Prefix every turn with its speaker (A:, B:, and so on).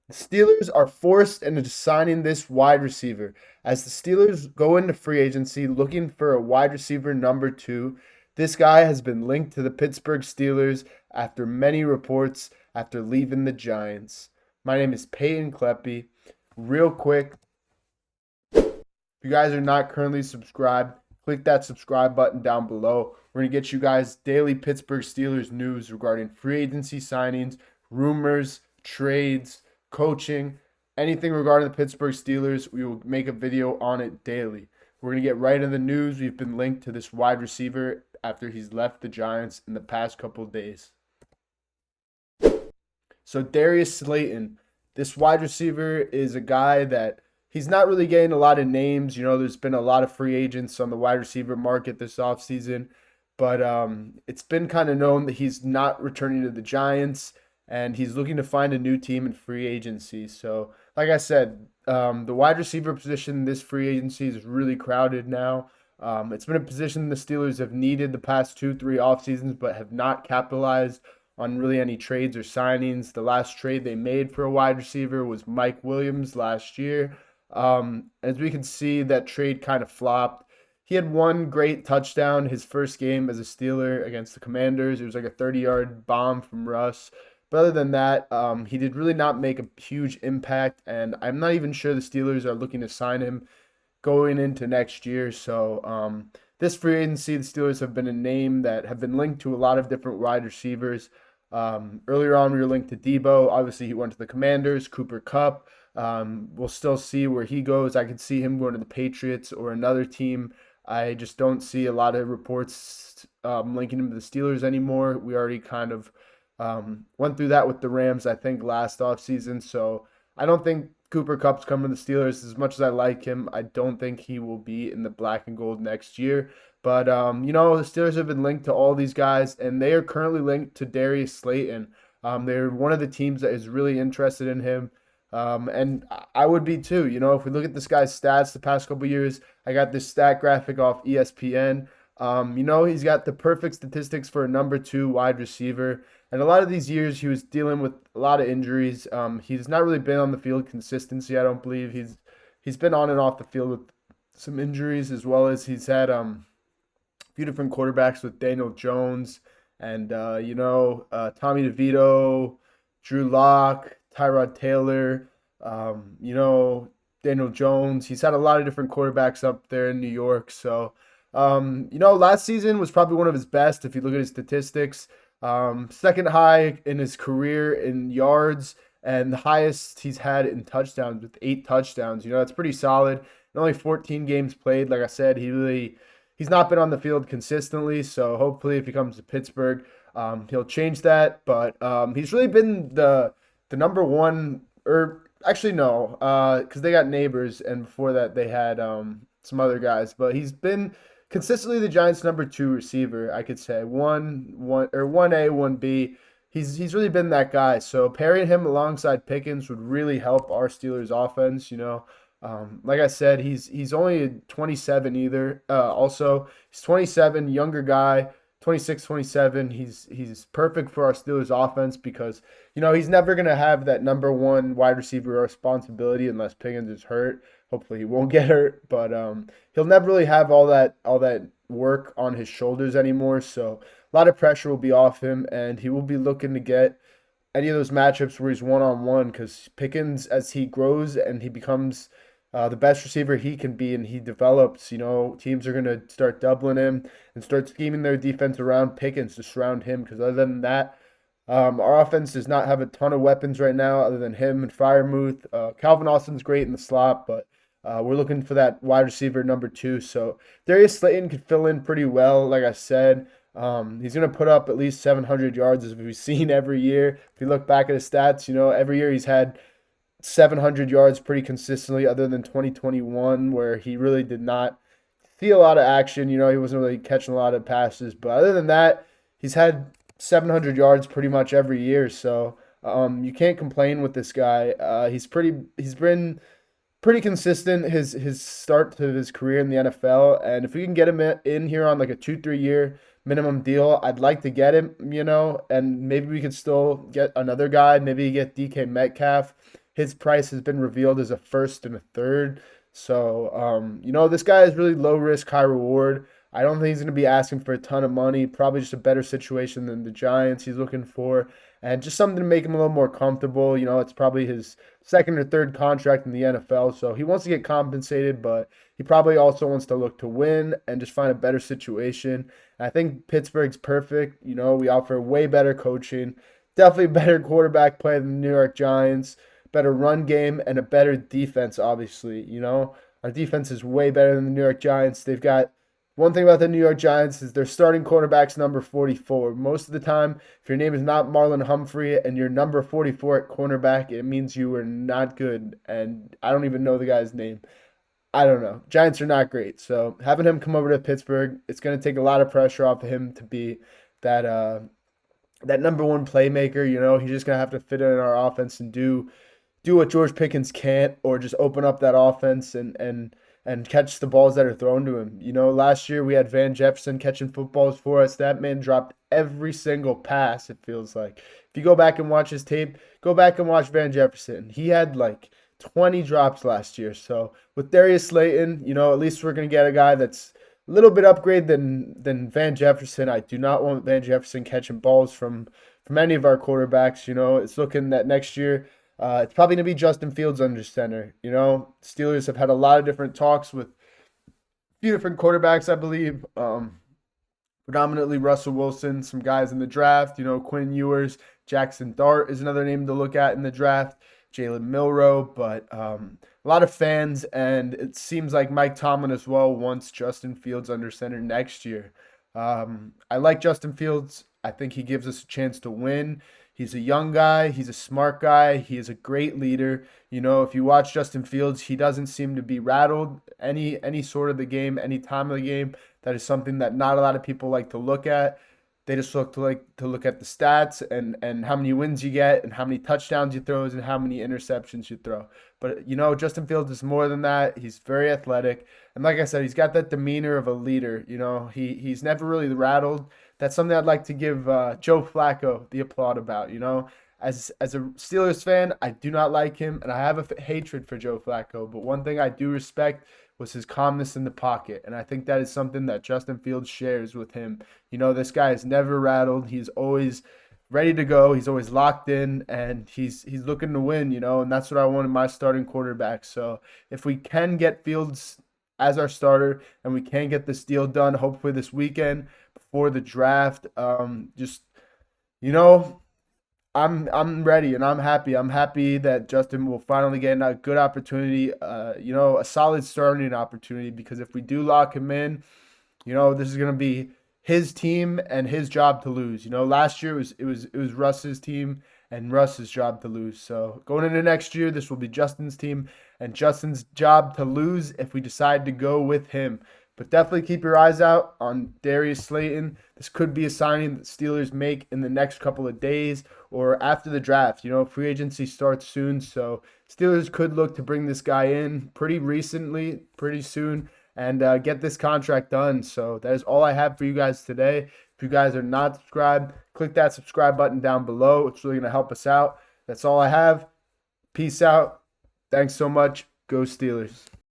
A: The Steelers are forced into signing this wide receiver as the Steelers go into free agency looking for a wide receiver number two. This guy has been linked to the Pittsburgh Steelers after many reports after leaving the Giants. My name is Peyton Kleppy. Real quick, if you guys are not currently subscribed, click that subscribe button down below. We're going to get you guys daily Pittsburgh Steelers news regarding free agency signings, rumors, trades, coaching, anything regarding the Pittsburgh Steelers. We will make a video on it daily. We're going to get right into the news. We've been linked to this wide receiver after he's left the Giants in the past couple of days. So Darius Slayton, this wide receiver is a guy that he's not really getting a lot of names. There's been a lot of free agents on the wide receiver market this offseason, but it's been kind of known that he's not returning to the Giants and he's looking to find a new team in free agency. So, like I said, the wide receiver position this free agency is really crowded now. It's been a position the Steelers have needed the past 2, 3 off seasons, but have not capitalized on really any trades or signings. The last trade they made for a wide receiver was Mike Williams last year. As we can see, that trade kind of flopped. He had one great touchdown his first game as a Steeler against the Commanders. It was like a 30-yard bomb from Russ. But other than that, he did really not make a huge impact, and I'm not even sure the Steelers are looking to sign him going into next year. So this free agency, the Steelers have been a name that have been linked to a lot of different wide receivers. Earlier on, we were linked to Debo. Obviously, he went to the Commanders. Cooper Kupp. We'll still see where he goes. I could see him going to the Patriots or another team. I just don't see a lot of reports linking him to the Steelers anymore. We already kind of went through that with the Rams, I think, last offseason. So I don't think Cooper Kupp's coming to the Steelers. As much as I like him, I don't think he will be in the black and gold next year. But, the Steelers have been linked to all these guys, and they are currently linked to Darius Slayton. They're one of the teams that is really interested in him. And I would be too. If we look at this guy's stats the past couple years, I got this stat graphic off ESPN. He's got the perfect statistics for a number two wide receiver. And a lot of these years, he was dealing with a lot of injuries. He's not really been on the field consistency, I don't believe. He's been on and off the field with some injuries, as well as he's had few different quarterbacks with Daniel Jones and Tommy DeVito, Drew Lock, Tyrod Taylor, Daniel Jones. He's had a lot of different quarterbacks up there in New York. So, last season was probably one of his best if you look at his statistics. Second high in his career in yards and the highest he's had in touchdowns with 8 touchdowns. That's pretty solid. And only 14 games played. Like I said, he's not been on the field consistently, so hopefully if he comes to Pittsburgh, he'll change that. But he's really been the number one, or actually no, because they got Neighbors, and before that they had some other guys. But he's been consistently the Giants' number two receiver, I could say. One A, 1B. He's really been that guy. So pairing him alongside Pickens would really help our Steelers offense, like I said, he's only 27 either. Also, he's 27, younger guy, 26, 27. He's perfect for our Steelers offense because he's never gonna have that number one wide receiver responsibility unless Pickens is hurt. Hopefully, he won't get hurt, but he'll never really have all that work on his shoulders anymore. So a lot of pressure will be off him, and he will be looking to get any of those matchups where he's one on one because Pickens, as he grows and he becomes the best receiver he can be and he develops, teams are going to start doubling him and start scheming their defense around Pickens to surround him because other than that, our offense does not have a ton of weapons right now other than him and Freiermuth. Calvin Austin's great in the slot, but we're looking for that wide receiver number two. So Darius Slayton could fill in pretty well, like I said. He's going to put up at least 700 yards as we've seen every year. If you look back at his stats, every year he's had 700 yards pretty consistently, other than 2021, where he really did not see a lot of action. He wasn't really catching a lot of passes. But other than that, he's had 700 yards pretty much every year. So you can't complain with this guy. He's been pretty consistent his start to his career in the NFL. And if we can get him in here on like a 2, 3 year minimum deal, I'd like to get him, and maybe we could still get another guy. Maybe get DK Metcalf his price has been revealed as a first and a third. So, this guy is really low risk, high reward. I don't think he's going to be asking for a ton of money. Probably just a better situation than the Giants he's looking for, and just something to make him a little more comfortable. It's probably his second or third contract in the NFL, so he wants to get compensated, but he probably also wants to look to win and just find a better situation. I think Pittsburgh's perfect. We offer way better coaching, definitely better quarterback play than the New York Giants, better run game, and a better defense, obviously. Our defense is way better than the New York Giants. They've got one thing about the New York Giants is their starting quarterback's number 44. Most of the time, if your name is not Marlon Humphrey and you're number 44 at cornerback, it means you are not good. And I don't even know the guy's name. I don't know. Giants are not great. So having him come over to Pittsburgh, it's going to take a lot of pressure off of him to be that number one playmaker. He's just going to have to fit in our offense and do what George Pickens can't, or just open up that offense and catch the balls that are thrown to him. Last year we had Van Jefferson catching footballs for us. That man dropped every single pass, it feels like. If you go back and watch his tape, go back and watch Van Jefferson. He had like 20 drops last year. So with Darius Slayton, at least we're going to get a guy that's a little bit upgrade than Van Jefferson. I do not want Van Jefferson catching balls from any of our quarterbacks. It's looking that next year it's probably going to be Justin Fields under center. Steelers have had a lot of different talks with a few different quarterbacks, I believe. Predominantly Russell Wilson, some guys in the draft. Quinn Ewers, Jackson Dart is another name to look at in the draft. Jalen Milroe, but a lot of fans, and it seems like Mike Tomlin as well wants Justin Fields under center next year. I like Justin Fields. I think he gives us a chance to win. He's a young guy. He's a smart guy. He is a great leader. If you watch Justin Fields, he doesn't seem to be rattled any sort of the game, any time of the game. That is something that not a lot of people like to look at. They just look at the stats and how many wins you get and how many touchdowns you throw and how many interceptions you throw. But Justin Fields is more than that. He's very athletic, and like I said, he's got that demeanor of a leader. He's never really rattled. That's something I'd like to give Joe Flacco the applaud about. As a Steelers fan, I do not like him, and I have a hatred for Joe Flacco. But one thing I do respect was his calmness in the pocket, and I think that is something that Justin Fields shares with him. This guy is never rattled. He's always ready to go. He's always locked in, and he's looking to win. And that's what I want in my starting quarterback. So if we can get Fields as our starter, and we can get this deal done, hopefully this weekend before the draft, I'm ready and I'm happy. I'm happy that Justin will finally get a good opportunity, a solid starting opportunity, because if we do lock him in, this is going to be his team and his job to lose. Last year it was Russ's team and Russ's job to lose. So going into next year, this will be Justin's team and Justin's job to lose if we decide to go with him. But definitely keep your eyes out on Darius Slayton. This could be a signing that Steelers make in the next couple of days or after the draft. Free agency starts soon, so Steelers could look to bring this guy in pretty soon, and get this contract done. So that is all I have for you guys today. If you guys are not subscribed, click that subscribe button down below. It's really going to help us out. That's all I have. Peace out. Thanks so much. Go Steelers.